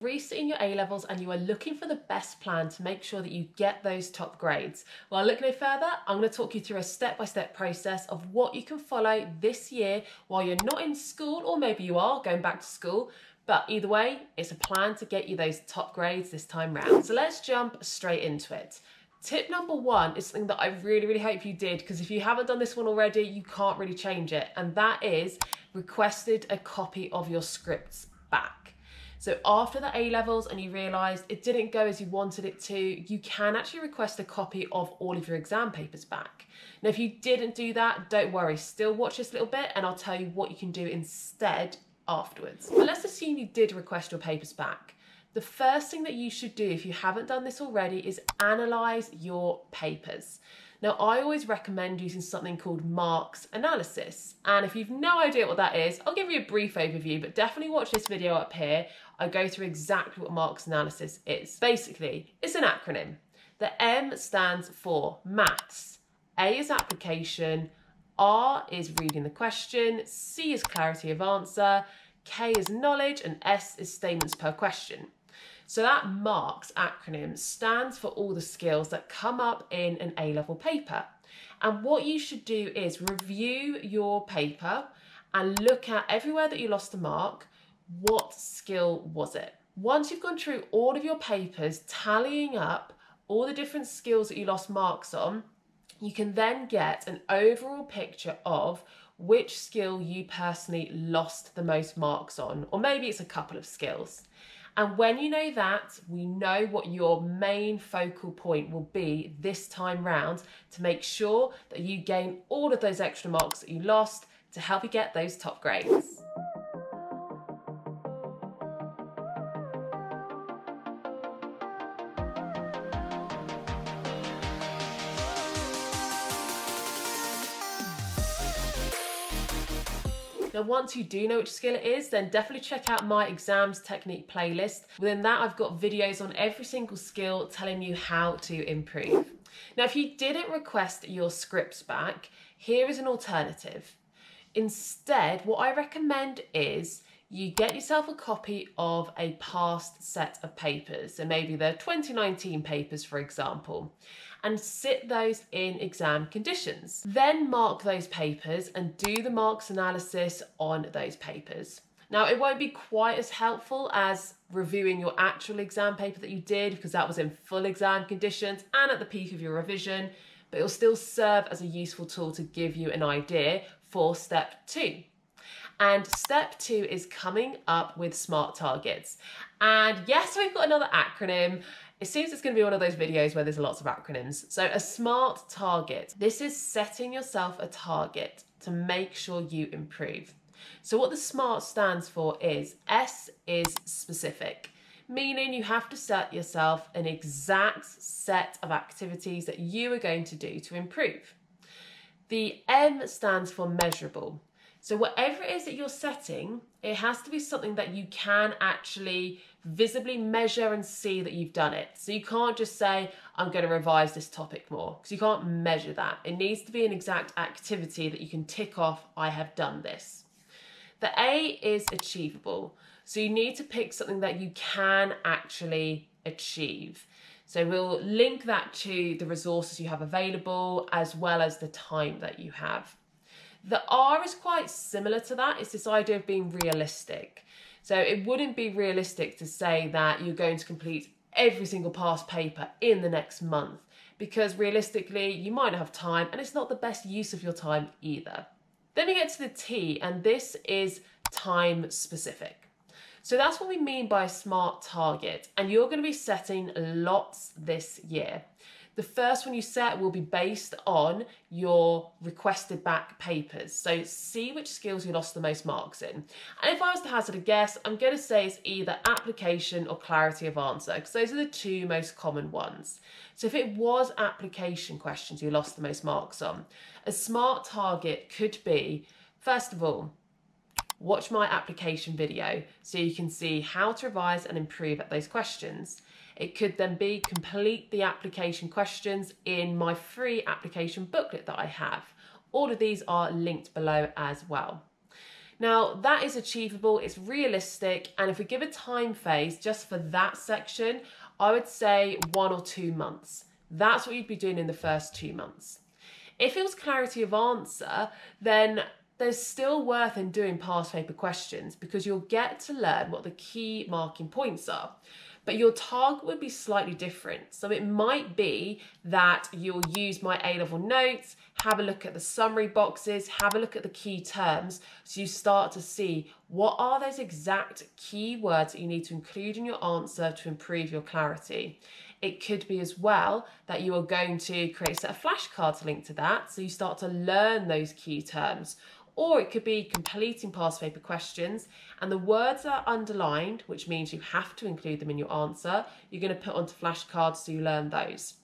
Resitting your A-levels and you are looking for the best plan to make sure that you get those top grades. Well, look no further, I'm going to talk you through a step-by-step process of what you can follow this year while you're not in school, or maybe you are going back to school, but either way, it's a plan to get you those top grades this time round. So let's jump straight into it. Tip number one is something that I really hope you did, because if you haven't done this one already, you can't really change it, and that is requested a copy of your scripts back. So after the A-levels and you realised it didn't go as you wanted it to, you can actually request a copy of all of your exam papers back. Now, if you didn't do that, don't worry, still watch this little bit and I'll tell you what you can do instead afterwards. But let's assume you did request your papers back. The first thing that you should do, if you haven't done this already, is analyse your papers. Now, I always recommend using something called MARCKS analysis. And if you've no idea what that is, I'll give you a brief overview, but definitely watch this video up here. I go through exactly what MARCKS analysis is. Basically, it's an acronym. The M stands for maths, A is application, R is reading the question, C is clarity of answer, K is knowledge, and S is statements per question. So that MARCKS acronym stands for all the skills that come up in an A-level paper. And what you should do is review your paper and look at everywhere that you lost a mark, what skill was it? Once you've gone through all of your papers, tallying up all the different skills that you lost marks on, you can then get an overall picture of which skill you personally lost the most marks on, or maybe it's a couple of skills. And when you know that, we know what your main focal point will be this time round to make sure that you gain all of those extra marks that you lost to help you get those top grades. Now, once you do know which skill it is, then definitely check out my exams technique playlist. Within that, I've got videos on every single skill telling you how to improve. Now, if you didn't request your scripts back, here is an alternative. Instead, what I recommend is you get yourself a copy of a past set of papers, so maybe the 2019 papers, for example, and sit those in exam conditions. Then mark those papers and do the MARCKS analysis on those papers. Now, it won't be quite as helpful as reviewing your actual exam paper that you did, because that was in full exam conditions and at the peak of your revision, but it'll still serve as a useful tool to give you an idea for step 2. And step 2 is coming up with SMART targets. And yes, we've got another acronym. It seems it's going to be one of those videos where there's lots of acronyms. So a SMART target, this is setting yourself a target to make sure you improve. So what the SMART stands for is S is specific, meaning you have to set yourself an exact set of activities that you are going to do to improve. The M stands for measurable. So whatever it is that you're setting, it has to be something that you can actually visibly measure and see that you've done it. So you can't just say, I'm going to revise this topic more, because you can't measure that. It needs to be an exact activity that you can tick off, I have done this. The A is achievable. So you need to pick something that you can actually achieve. So we'll link that to the resources you have available as well as the time that you have. The R is quite similar to that. It's this idea of being realistic. So it wouldn't be realistic to say that you're going to complete every single past paper in the next month, because realistically, you might not have time and it's not the best use of your time either. Then we get to the T, and this is time specific. So that's what we mean by a SMART target, and you're going to be setting lots this year. The first one you set will be based on your requested back papers. So see which skills you lost the most marks in. And if I was to hazard a guess, I'm going to say it's either application or clarity of answer, because those are the two most common ones. So if it was application questions you lost the most marks on, a SMART target could be, first of all, watch my application video so you can see how to revise and improve at those questions. It could then be complete the application questions in my free application booklet that I have. All of these are linked below as well. Now that is achievable, it's realistic, and if we give a time phase just for that section, I would say 1 or 2 months. That's what you'd be doing in the first 2 months. If it was clarity of answer, then there's still worth in doing past paper questions because you'll get to learn what the key marking points are. But your target would be slightly different. So it might be that you'll use my A-level notes, have a look at the summary boxes, have a look at the key terms, so you start to see what are those exact key words that you need to include in your answer to improve your clarity. It could be as well that you are going to create a set of flashcards linked to that, so you start to learn those key terms. Or it could be completing past paper questions and the words that are underlined, which means you have to include them in your answer, you're going to put onto flashcards so you learn those.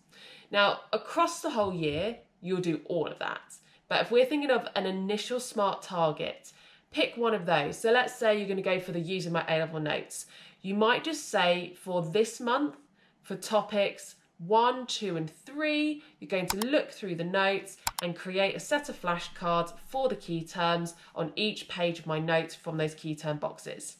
Now, across the whole year, you'll do all of that. But if we're thinking of an initial SMART target, pick one of those. So let's say you're going to go for the using my A-level notes. You might just say for this month, for topics 1, 2, and 3, you're going to look through the notes and create a set of flashcards for the key terms on each page of my notes from those key term boxes.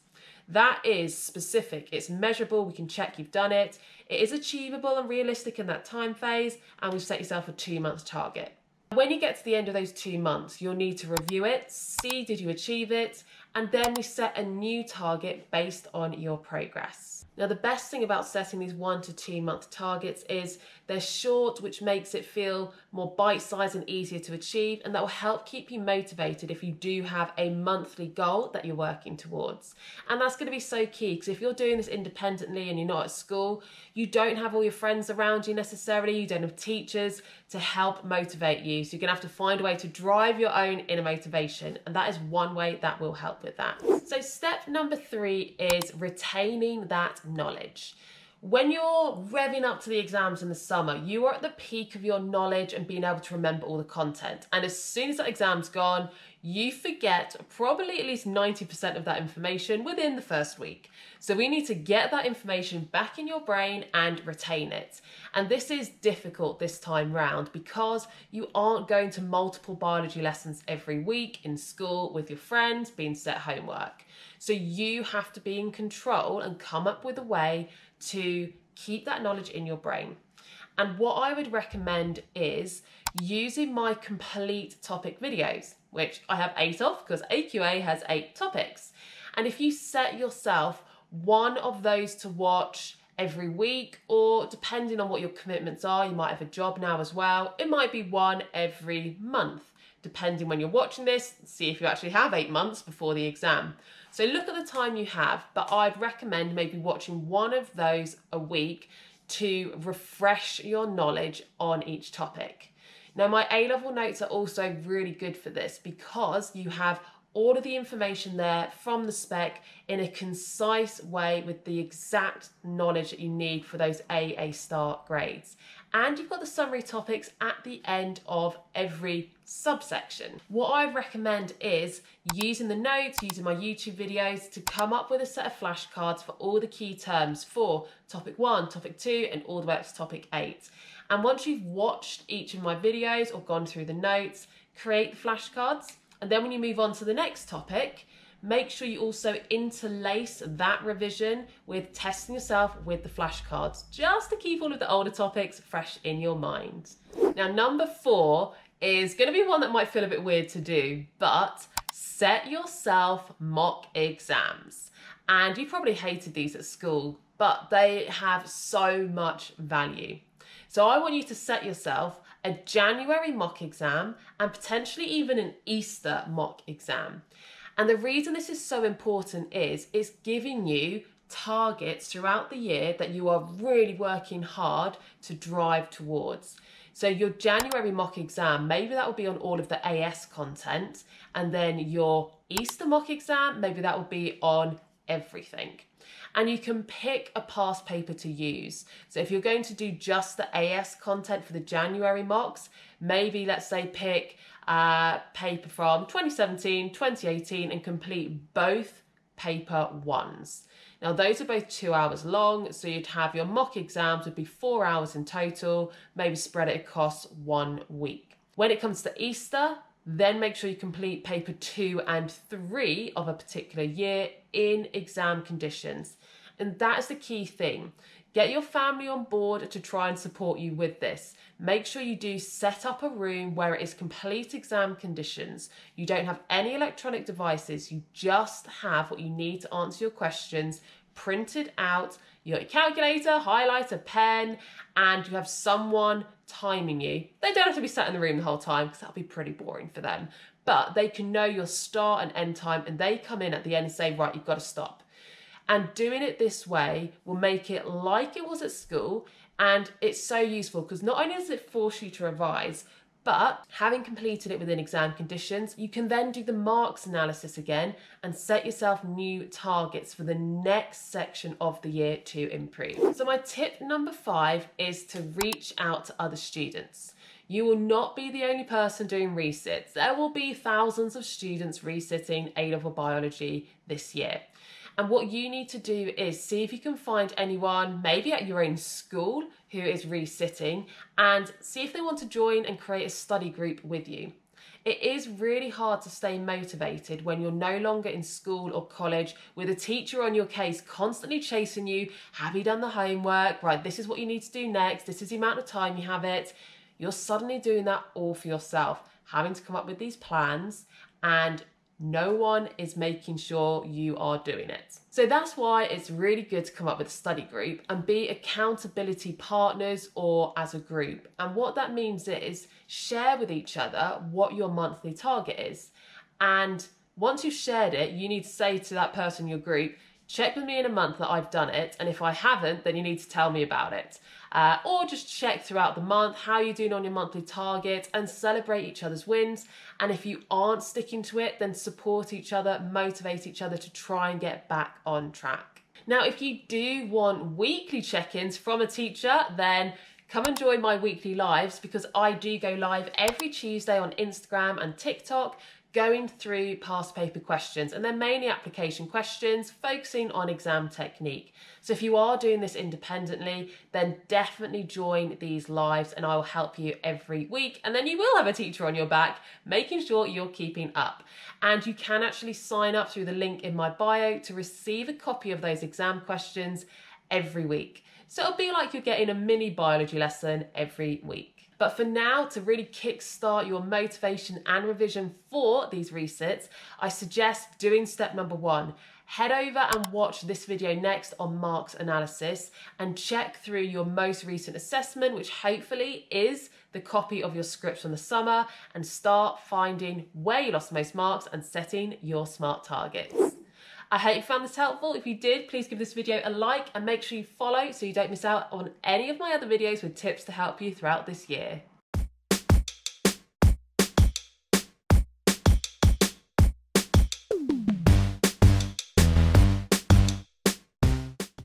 That is specific, it's measurable, we can check you've done it, it is achievable and realistic in that time phase, and we've set yourself a 2-month target. When you get to the end of those 2 months, you'll need to review it, see did you achieve it, and then we set a new target based on your progress. Now, the best thing about setting these 1 to 2 month targets is they're short, which makes it feel more bite-sized and easier to achieve, and that will help keep you motivated if you do have a monthly goal that you're working towards. And that's going to be so key, because if you're doing this independently and you're not at school, you don't have all your friends around you necessarily, you don't have teachers to help motivate you, so you're going to have to find a way to drive your own inner motivation, and that is one way that will help with that. So step number 3 is retaining that knowledge. When you're revving up to the exams in the summer, you are at the peak of your knowledge and being able to remember all the content. And as soon as that exam's gone, you forget probably at least 90% of that information within the first week. So we need to get that information back in your brain and retain it. And this is difficult this time round because you aren't going to multiple biology lessons every week in school with your friends being set homework. So you have to be in control and come up with a way to keep that knowledge in your brain. And what I would recommend is using my complete topic videos, which I have 8 of because AQA has 8 topics. And if you set yourself one of those to watch every week, or depending on what your commitments are, you might have a job now as well, it might be one every month, depending when you're watching this, see if you actually have 8 months before the exam. So look at the time you have, but I'd recommend maybe watching one of those a week to refresh your knowledge on each topic. Now, my A-level notes are also really good for this because you have all of the information there from the spec in a concise way with the exact knowledge that you need for those A star grades. And you've got the summary topics at the end of every subsection. What I recommend is using the notes, using my YouTube videos to come up with a set of flashcards for all the key terms for topic 1, topic 2, and all the way up to topic 8. And once you've watched each of my videos or gone through the notes, create the flashcards. And then when you move on to the next topic, make sure you also interlace that revision with testing yourself with the flashcards, just to keep all of the older topics fresh in your mind. Now, number 4 is going to be one that might feel a bit weird to do, but set yourself mock exams. And you probably hated these at school, but they have so much value. So I want you to set yourself a January mock exam and potentially even an Easter mock exam. And the reason this is so important is it's giving you targets throughout the year that you are really working hard to drive towards. So your January mock exam, maybe that will be on all of the AS content, and then your Easter mock exam, maybe that will be on everything. And you can pick a past paper to use. So if you're going to do just the AS content for the January mocks, maybe let's say pick a paper from 2017, 2018 and complete both paper 1s. Now those are both 2 hours long, so you'd have your mock exams would be 4 hours in total, maybe spread it across 1 week. When it comes to Easter, Then make sure you complete paper 2 and 3 of a particular year in exam conditions. And that is the key thing. Get your family on board to try and support you with this. Make sure you do set up a room where it is complete exam conditions. You don't have any electronic devices. You just have what you need to answer your questions printed out. You got your calculator, highlighter, pen, and you have someone timing you. They don't have to be sat in the room the whole time because that'll be pretty boring for them. But they can know your start and end time, and they come in at the end and say, right, you've got to stop. And doing it this way will make it like it was at school, and it's so useful because not only does it force you to revise, but having completed it within exam conditions, you can then do the marks analysis again and set yourself new targets for the next section of the year to improve. So my tip number 5 is to reach out to other students. You will not be the only person doing resits. There will be thousands of students resitting A-level biology this year. And what you need to do is see if you can find anyone, maybe at your own school, who is resitting, and see if they want to join and create a study group with you. It is really hard to stay motivated when you're no longer in school or college with a teacher on your case constantly chasing you. Have you done the homework? Right, this is what you need to do next. This is the amount of time you have it. You're suddenly doing that all for yourself, having to come up with these plans, and no one is making sure you are doing it. So that's why it's really good to come up with a study group and be accountability partners or as a group. And what that means is share with each other what your monthly target is. And once you've shared it, you need to say to that person in your group, check with me in a month that I've done it. And if I haven't, then you need to tell me about it. Or just check throughout the month how you're doing on your monthly target and celebrate each other's wins. And if you aren't sticking to it, then support each other, motivate each other to try and get back on track. Now, if you do want weekly check-ins from a teacher, then come and join my weekly lives, because I do go live every Tuesday on Instagram and TikTok, going through past paper questions, and they're mainly application questions focusing on exam technique. So if you are doing this independently, then definitely join these lives and I will help you every week, and then you will have a teacher on your back making sure you're keeping up. And you can actually sign up through the link in my bio to receive a copy of those exam questions every week. So it'll be like you're getting a mini biology lesson every week. But for now, to really kickstart your motivation and revision for these resits, I suggest doing step number 1. Head over and watch this video next on marks analysis and check through your most recent assessment, which hopefully is the copy of your scripts from the summer, and start finding where you lost the most marks and setting your SMART targets. I hope you found this helpful. If you did, please give this video a like and make sure you follow so you don't miss out on any of my other videos with tips to help you throughout this year.